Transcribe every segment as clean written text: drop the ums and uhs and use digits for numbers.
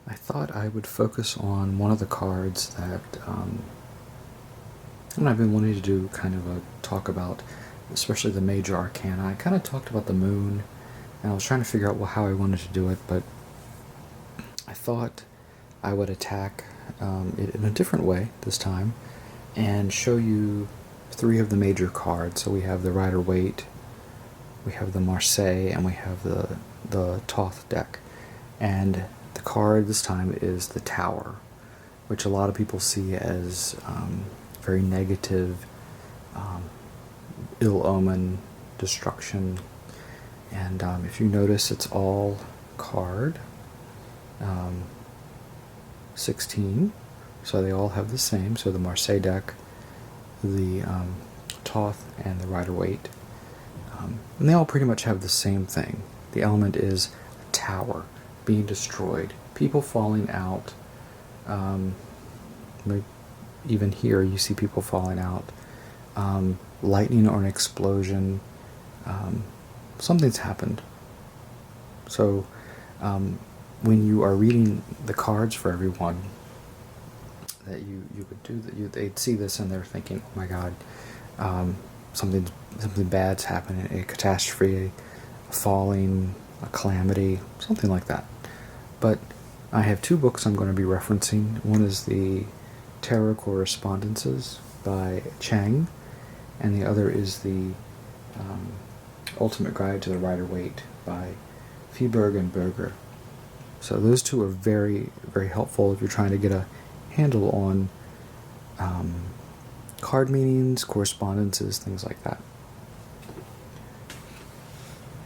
I thought I would focus on one of the cards that and I've been wanting to do kind of a talk about, especially the major arcana. I kind of talked about the moon, and I was trying to figure out how I wanted to do it, but I thought I would attack it in a different way this time and show you three of the major cards. So we have the Rider-Waite, we have the Marseille, and we have the Thoth deck. And the card this time is the Tower, which a lot of people see as very negative, ill omen, destruction. And if you notice, it's all card 16, so they all have the same. So the Marseille deck, the Thoth, and the Rider-Waite, and they all pretty much have the same thing. The element is a tower being destroyed, people falling out. Even here, you see people falling out. Lightning or an explosion. Something's happened. So when you are reading the cards for everyone, that you would do that, they'd see this and they're thinking, oh my God, something bad's happening, a catastrophe, a falling, a calamity, something like that. But I have two books I'm going to be referencing. One is the Tarot Correspondences by Chang, and the other is the Ultimate Guide to the Rider-Waite by Fieberg and Berger. So those two are very, very helpful if you're trying to get a handle on card meanings, correspondences, things like that.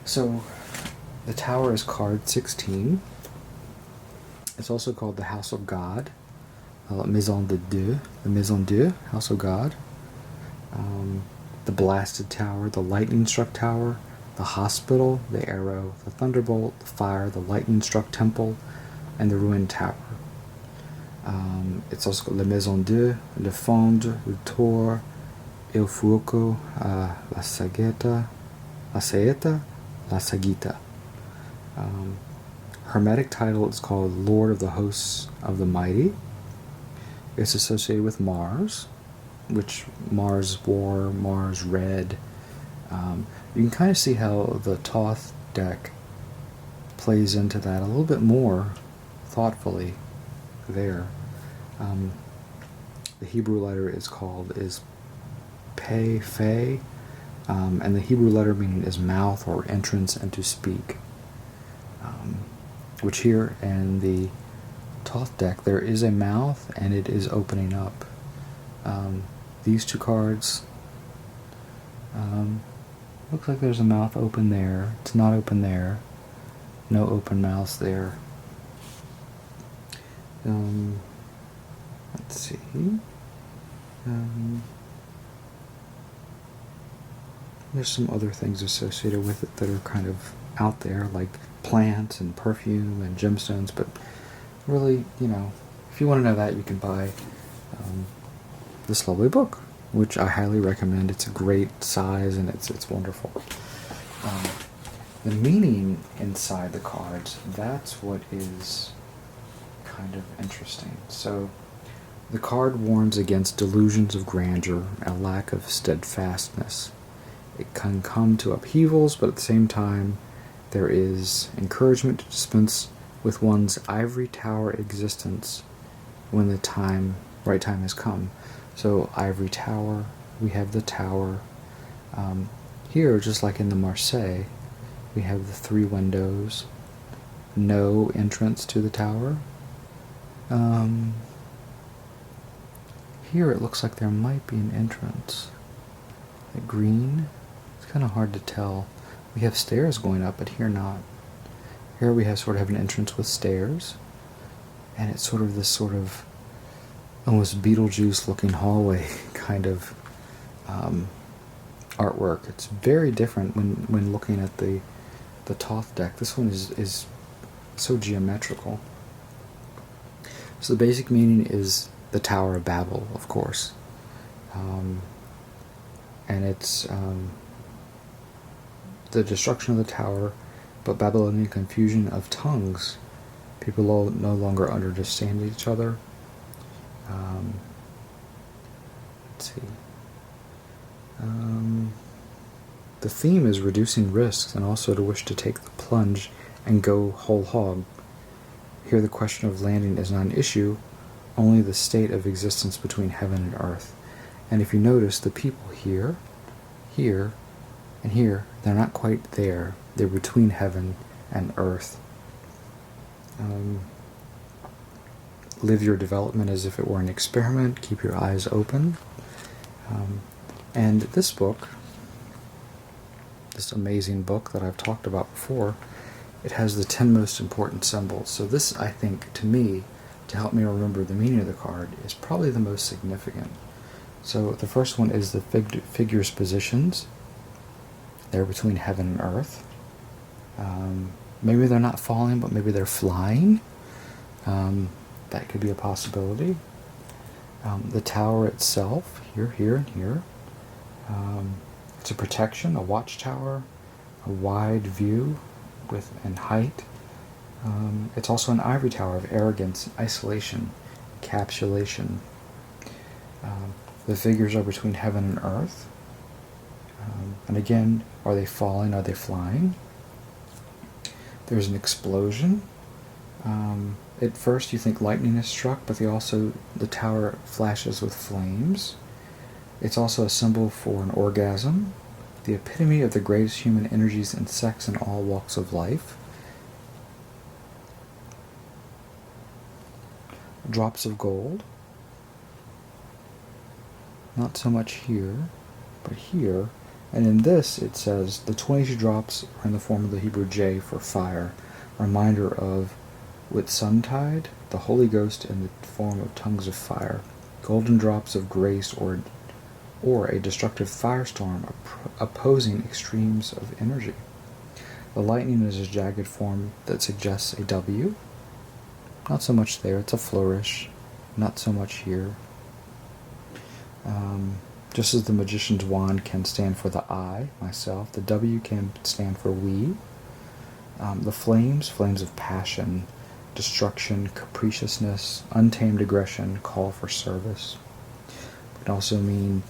So the Tower is card 16. It's also called the House of God, Maison de Dieu, the Maison Dieu, House of God. The Blasted Tower, the Lightning-Struck Tower, the Hospital, the Arrow, the Thunderbolt, the Fire, the Lightning-Struck Temple, and the Ruined Tower. It's also called La Maison Dieu, Le Fond, Le Tour, Il Fuoco, La Saeta, La Sagita. Hermetic title is called Lord of the Hosts of the Mighty. It's associated with Mars, which Mars War, Mars Red. You can kind of see how the Thoth deck plays into that a little bit more thoughtfully there. The Hebrew letter is Pe, Fe, and the Hebrew letter meaning is mouth or entrance and to speak. Which here in the Thoth deck, there is a mouth and it is opening up. These two cards, looks like there's a mouth open there. It's not open there. No open mouths there. Let's see. There's some other things associated with it that are kind of out there, like plants and perfume and gemstones, but really, if you want to know that, you can buy this lovely book, which I highly recommend. It's a great size and it's wonderful. The meaning inside the cards, that's what is kind of interesting. So the card warns against delusions of grandeur, a lack of steadfastness. It can come to upheavals, but at the same time, there is encouragement to dispense with one's ivory tower existence when the right time has come. So ivory tower, we have the tower. Here, just like in the Marseille, we have the three windows, no entrance to the tower. Here it looks like there might be an entrance. The green, it's kind of hard to tell. We have stairs going up, but here not. Here we have sort of an entrance with stairs, and it's sort of this almost Beetlejuice looking hallway kind of artwork. It's very different when looking at the Thoth deck. This one is so geometrical. So the basic meaning is the Tower of Babel, of course. And it's the destruction of the tower, but Babylonian confusion of tongues People no longer understand each other. Let's see. The theme is reducing risks and also to wish to take the plunge and go whole hog. Here the question of landing is not an issue, only the state of existence between heaven and earth. And if you notice, the people here, here, and here, they're not quite there. They're between heaven and earth. Live your development as if it were an experiment. Keep your eyes open. And this book, this amazing book that I've talked about before, it has the 10 most important symbols. So this, I think, to me, to help me remember the meaning of the card, is probably the most significant. So the first one is the figure's positions. They're between heaven and earth. Maybe they're not falling, but maybe they're flying. That could be a possibility. The tower itself, here, here, and here. It's a protection, a watchtower, a wide view and height. It's also an ivory tower of arrogance, isolation, encapsulation. The figures are between heaven and earth. And again, are they falling? Are they flying? There's an explosion. At first you think lightning is struck, but the tower flashes with flames. It's also a symbol for an orgasm, the epitome of the greatest human energies and sex in all walks of life. Drops of gold. Not so much here, but here. And in this it says the 22 drops are in the form of the Hebrew J for fire, a reminder of Whitsuntide, the Holy Ghost in the form of tongues of fire, golden drops of grace, or a destructive firestorm opposing extremes of energy. The lightning is a jagged form that suggests a W. Not so much there, it's a flourish. Not so much here. Just as the magician's wand can stand for the I, myself, the W can stand for we. The flames of passion, destruction, capriciousness, untamed aggression, call for service. It can also mean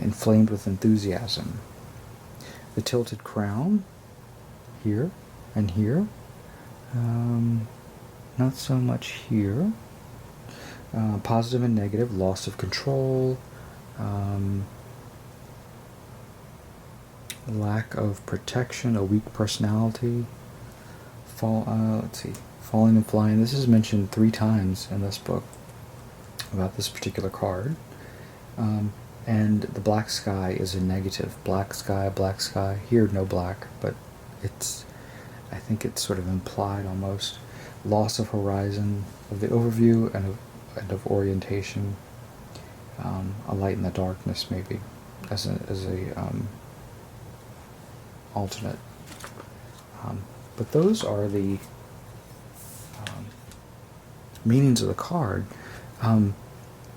inflamed with enthusiasm. The tilted crown, here and here. Not so much here. Positive and negative, loss of control, lack of protection, a weak personality. Falling and flying. This is mentioned 3 times in this book about this particular card. And the black sky is a negative. Black sky. Here, no black, but I think it's sort of implied almost. Loss of horizon, of the overview, and of orientation. A light in the darkness, maybe, as a alternate. But those are the meanings of the card.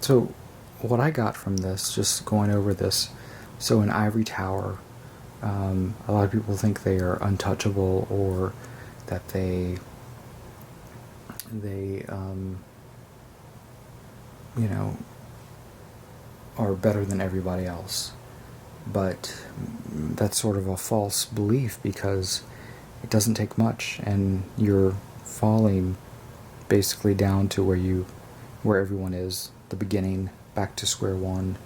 So what I got from this, just going over this, so an ivory tower, a lot of people think they are untouchable, or that they are better than everybody else. But that's sort of a false belief, because it doesn't take much, and you're falling basically down to where everyone is, the beginning, back to square one.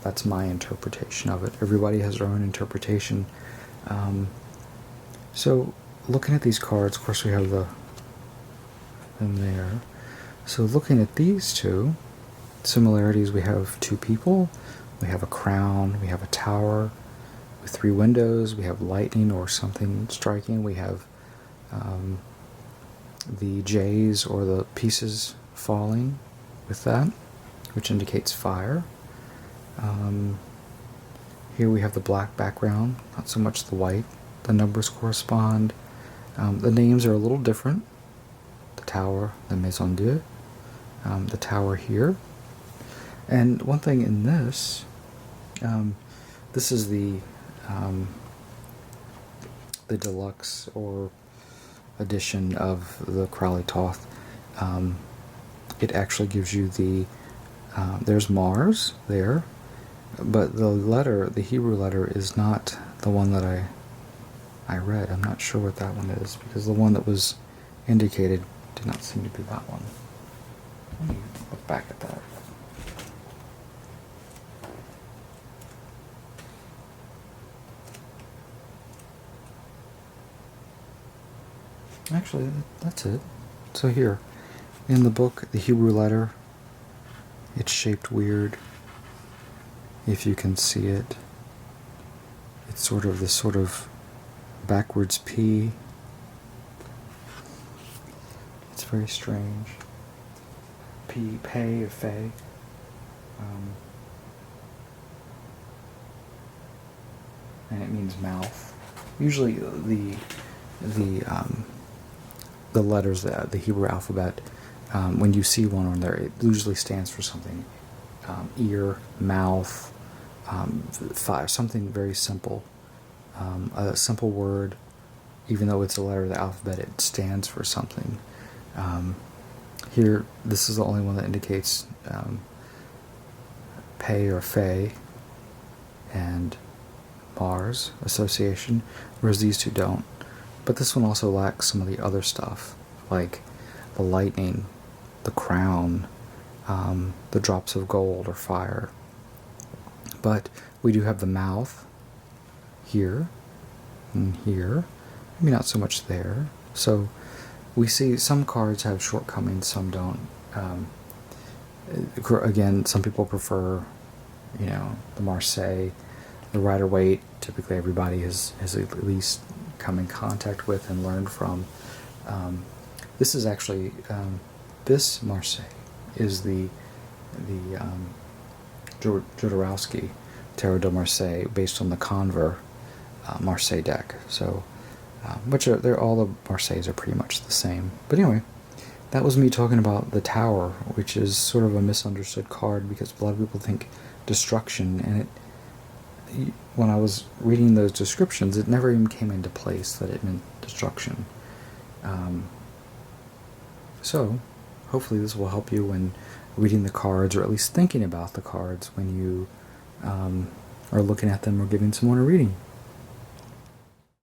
That's my interpretation of it. Everybody has their own interpretation. So looking at these cards, of course we have them there. So looking at these two similarities, we have 2 people, we have a crown, we have a tower with 3 windows, we have lightning or something striking, we have the J's or the pieces falling with that, which indicates fire. Here we have the black background, not so much the white. The numbers correspond. The names are a little different. The tower, the Maison Dieu, the tower here. And one thing in this, this is the deluxe, or edition of the Crowley Thoth, it actually gives you there's Mars there, but the Hebrew letter is not the one that I read. I'm not sure what that one is, because the one that was indicated did not seem to be that one. Let me look back at that. Actually, that's it. So here, in the book, the Hebrew letter, it's shaped weird. If you can see it, it's sort of this sort of backwards P. It's very strange. P, pay, or fay. And it means mouth. Usually the letters, the Hebrew alphabet, when you see one on there, it usually stands for something. Ear, mouth, fire, something very simple. A simple word, even though it's a letter of the alphabet, it stands for something. Here, this is the only one that indicates pay or fay and Mars association, whereas these two don't. But this one also lacks some of the other stuff, like the lightning, the crown, the drops of gold or fire. But we do have the mouth here and here, maybe not so much there. So we see some cards have shortcomings, some don't. Again, some people prefer, the Marseille, the Rider-Waite. Typically everybody has at least come in contact with and learned from. This is actually, this Marseille is the Jodorowsky Tarot de Marseille, based on the Conver Marseille deck. So, all the Marseilles are pretty much the same. But anyway, that was me talking about the Tower, which is sort of a misunderstood card because a lot of people think destruction, and when I was reading those descriptions, it never even came into place that it meant destruction. So, hopefully this will help you when reading the cards, or at least thinking about the cards when you are looking at them or giving someone a reading.